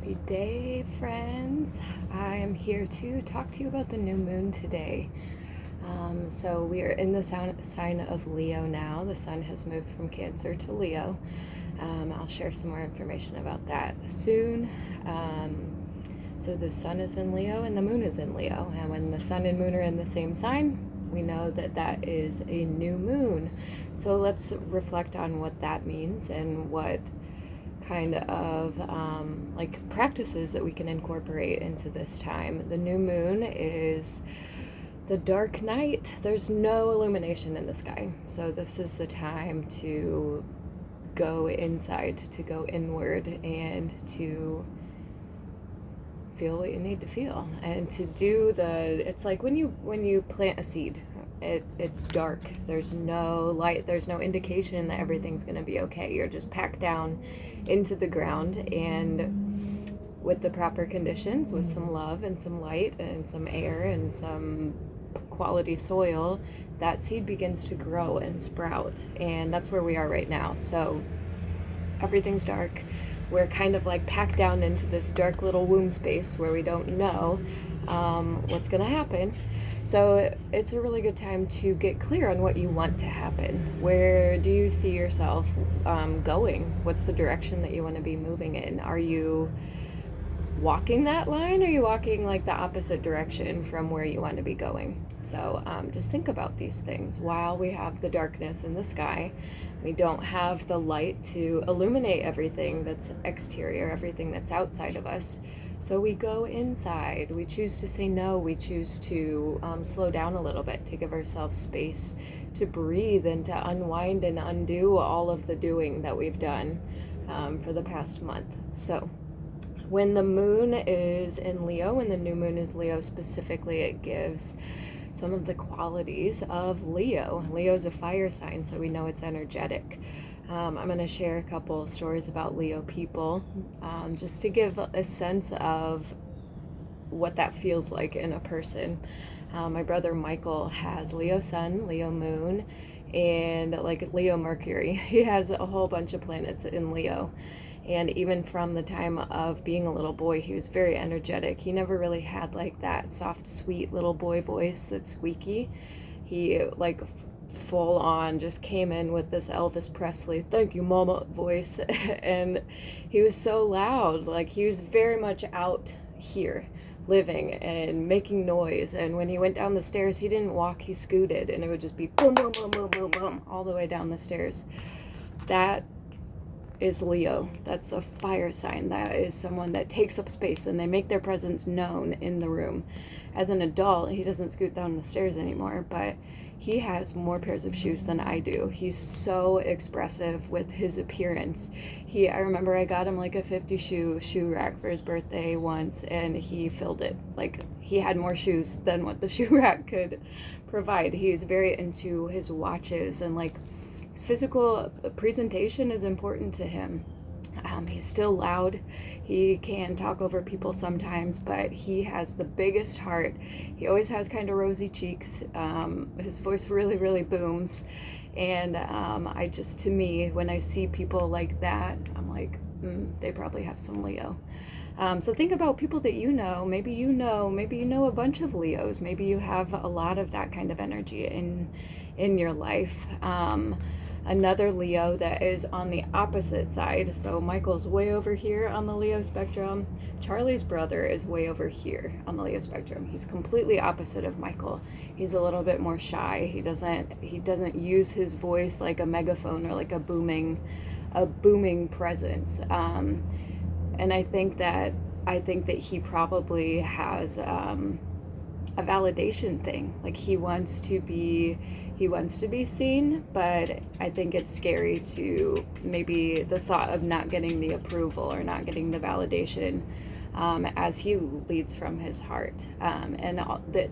Happy day, friends. I am here to talk to you about the new moon today. So we are in the sign of Leo now. The sun has moved from Cancer to Leo. I'll share some more information about that soon. So the sun is in Leo and the moon is in Leo. And when the sun and moon are in the same sign, we know that that is a new moon. So let's reflect on what that means and what kind of practices that we can incorporate into this time. The new moon is the dark night. There's no illumination in the sky. So this is the time to go inside, to go inward, and to feel what you need to feel, and to do it's like when you plant a seed. It's dark, there's no light, there's no indication that everything's going to be okay. You're just packed down into the ground, and with the proper conditions, with some love and some light and some air and some quality soil, that seed begins to grow and sprout. And that's where we are right now. So everything's dark. We're kind of like packed down into this dark little womb space where we don't know what's going to happen. So it's a really good time to get clear on what you want to happen. Where do you see yourself going? What's the direction that you want to be moving in? Are you walking that line? Or are you walking like the opposite direction from where you want to be going? So just think about these things. While we have the darkness in the sky, we don't have the light to illuminate everything that's exterior, everything that's outside of us. So we go inside. We choose to say no. We choose to slow down a little bit, to give ourselves space to breathe and to unwind and undo all of the doing that we've done for the past month. So when the moon is in Leo, when the new moon is Leo specifically, it gives some of the qualities of Leo. Leo is a fire sign, so we know it's energetic. I'm going to share a couple stories about Leo people, just to give a sense of what that feels like in a person. My brother Michael has Leo sun, Leo moon, and like Leo Mercury. He has a whole bunch of planets in Leo. And even from the time of being a little boy, he was very energetic. He never really had like that soft, sweet little boy voice that's squeaky. He like full on just came in with this Elvis Presley, thank you mama voice. And he was so loud. Like he was very much out here living and making noise. And when he went down the stairs, he didn't walk, he scooted, and it would just be boom, boom, boom, boom, boom, boom, all the way down the stairs. That is Leo. That's a fire sign. That is someone that takes up space and they make their presence known in the room. As an adult, he doesn't scoot down the stairs anymore, but he has more pairs of shoes than I do. He's so expressive with his appearance. I remember I got him like a 50 shoe rack for his birthday once, and he filled it. Like he had more shoes than what the shoe rack could provide. He's very into his watches, and like his physical presentation is important to him. He's still loud. He can talk over people sometimes, but he has the biggest heart. He always has kind of rosy cheeks. His voice really, really booms. And to me, when I see people like that, I'm like, they probably have some Leo. So think about people that you know. Maybe you know a bunch of Leos. Maybe you have a lot of that kind of energy in your life. Another Leo that is on the opposite side. So Michael's way over here on the Leo spectrum. Charlie's brother is way over here on the Leo spectrum. He's completely opposite of Michael. He's a little bit more shy. He doesn't use his voice like a megaphone or like a booming presence. And I think that he probably has a validation thing. Like he wants to be seen, but I think it's scary to maybe the thought of not getting the approval or not getting the validation as he leads from his heart. And that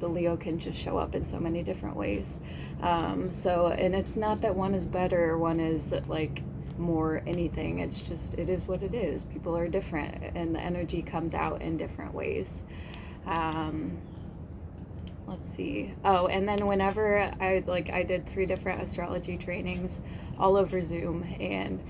the Leo can just show up in so many different ways. And it's not that one is better or one is like more anything. It's just, it is what it is. People are different and the energy comes out in different ways. Let's see. Oh, and then whenever I did 3 different astrology trainings all over Zoom, and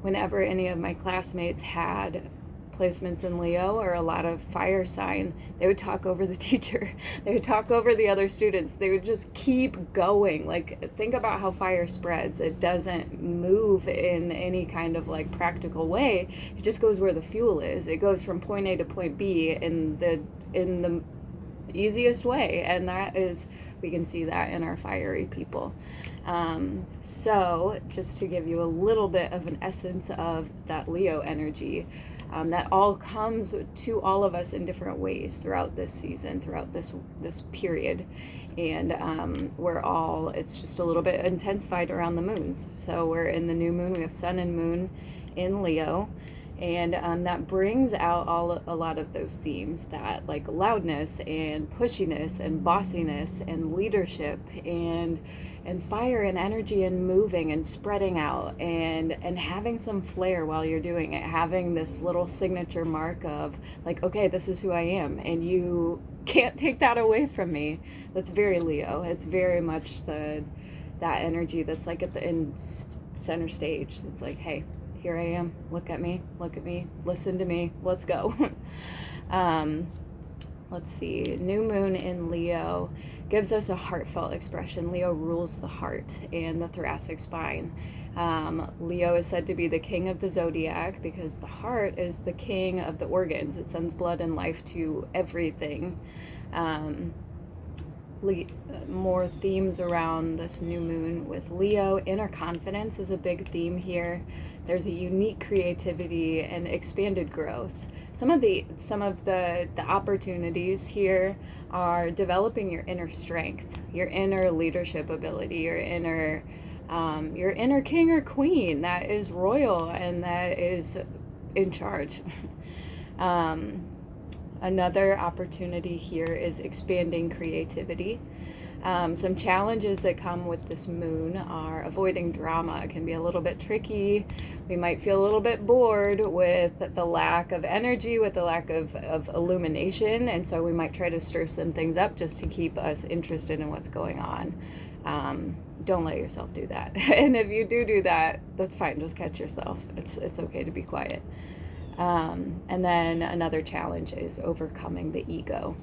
whenever any of my classmates had placements in Leo or a lot of fire sign, they would talk over the teacher. They would talk over the other students. They would just keep going. Like, think about how fire spreads. It doesn't move in any kind of like practical way. It just goes where the fuel is. It goes from point A to point B in the easiest way, and that is, we can see that in our fiery people. So just to give you a little bit of an essence of that Leo energy, that all comes to all of us in different ways throughout this season, throughout this period, and we're all, it's just a little bit intensified around the moons. So we're in the new moon, we have sun and moon in Leo, and that brings out a lot of those themes, that like loudness and pushiness and bossiness and leadership and fire and energy and moving and spreading out and having some flair while you're doing it, having this little signature mark of like, okay, this is who I am and you can't take that away from me. That's very Leo. It's very much that energy that's like at the center stage. It's like, hey, here I am, look at me, listen to me, let's go. Let's see, new moon in Leo gives us a heartfelt expression. Leo rules the heart and the thoracic spine. Leo is said to be the king of the zodiac because the heart is the king of the organs. It sends blood and life to everything. More themes around this new moon with Leo. Inner confidence is a big theme here. There's a unique creativity and expanded growth. Some of the opportunities here are developing your inner strength, your inner leadership ability, your inner king or queen that is royal and that is in charge. Another opportunity here is expanding creativity. Some challenges that come with this moon are avoiding drama. It can be a little bit tricky. We might feel a little bit bored with the lack of energy, with the lack of illumination, and so we might try to stir some things up just to keep us interested in what's going on. Don't let yourself do that. And if you do that, that's fine. Just catch yourself. It's okay to be quiet. And then another challenge is overcoming the ego.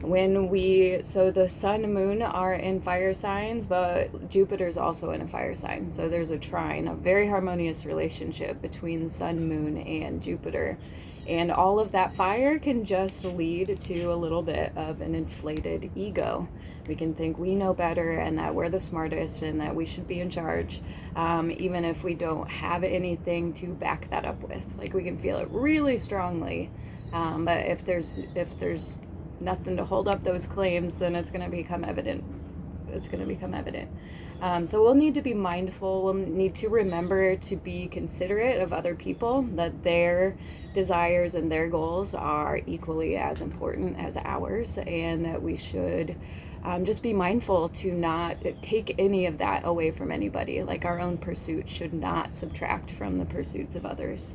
So the sun and moon are in fire signs, but Jupiter's also in a fire sign. So there's a trine, a very harmonious relationship between the sun, moon, and Jupiter. And all of that fire can just lead to a little bit of an inflated ego. We can think we know better and that we're the smartest and that we should be in charge, even if we don't have anything to back that up with. Like, we can feel it really strongly, but if there's nothing to hold up those claims, then it's going to become evident. So we'll need to be mindful. We'll need to remember to be considerate of other people, that their desires and their goals are equally as important as ours, and that we should just be mindful to not take any of that away from anybody. Like, our own pursuit should not subtract from the pursuits of others.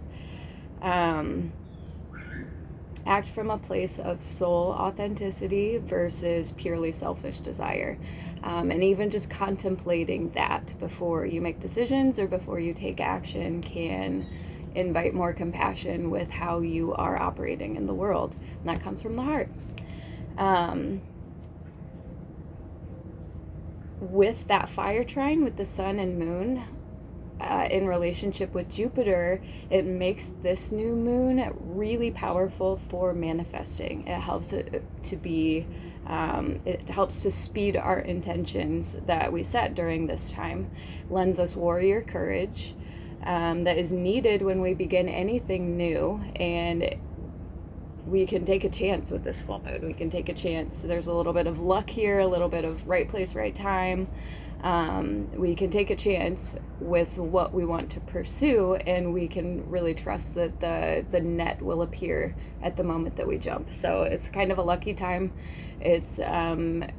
Act from a place of soul authenticity versus purely selfish desire. And even just contemplating that before you make decisions or before you take action can invite more compassion with how you are operating in the world. And that comes from the heart. With that fire trine, with the sun and moon, in relationship with Jupiter, it makes this new moon really powerful for manifesting. It helps it helps to speed our intentions that we set during this time, lends us warrior courage that is needed when we begin anything new. And we can take a chance with this full moon. We can take a chance. There's a little bit of luck here, a little bit of right place, right time. We can take a chance with what we want to pursue, and we can really trust that the net will appear at the moment that we jump. So it's kind of a lucky time. It's a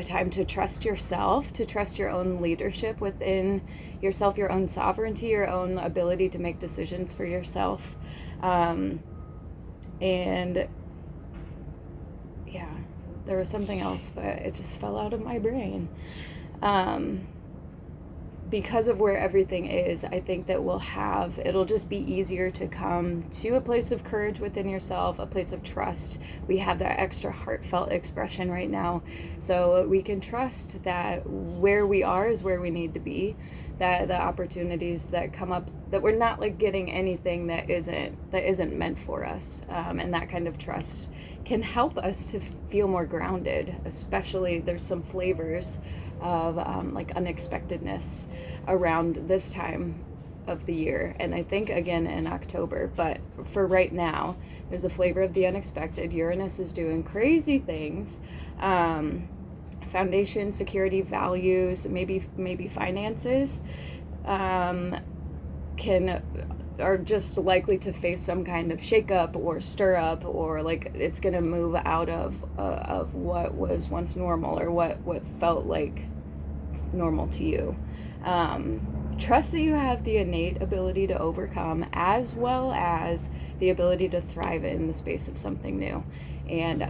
time to trust yourself, to trust your own leadership within yourself, your own sovereignty, your own ability to make decisions for yourself. And yeah, there was something else, but it just fell out of my brain. because of where everything is, I think that it'll just be easier to come to a place of courage within yourself, a place of trust. We have that extra heartfelt expression right now. So we can trust that where we are is where we need to be, that the opportunities that come up, that we're not like getting anything that isn't meant for us. And that kind of trust can help us to feel more grounded, especially there's some flavors of like unexpectedness around this time of the year, and I think again in October, but for right now there's a flavor of the unexpected. Uranus is doing crazy things. Foundation, security, values, maybe finances are just likely to face some kind of shakeup or stir up, or like it's gonna move out of what was once normal, or what felt like normal to you. Trust that you have the innate ability to overcome, as well as the ability to thrive in the space of something new. And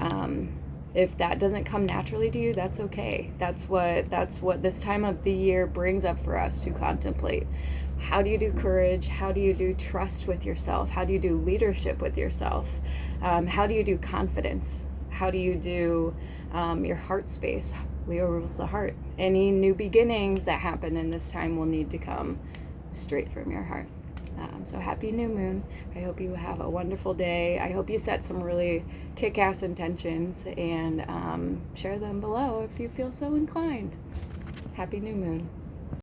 if that doesn't come naturally to you, that's okay. That's what this time of the year brings up for us to contemplate. How do you do courage? How do you do trust with yourself? How do you do leadership with yourself? How do you do confidence? How do you do your heart space? Leo rules the heart. Any new beginnings that happen in this time will need to come straight from your heart. So happy new moon. I hope you have a wonderful day. I hope you set some really kick-ass intentions, and share them below if you feel so inclined. Happy new moon.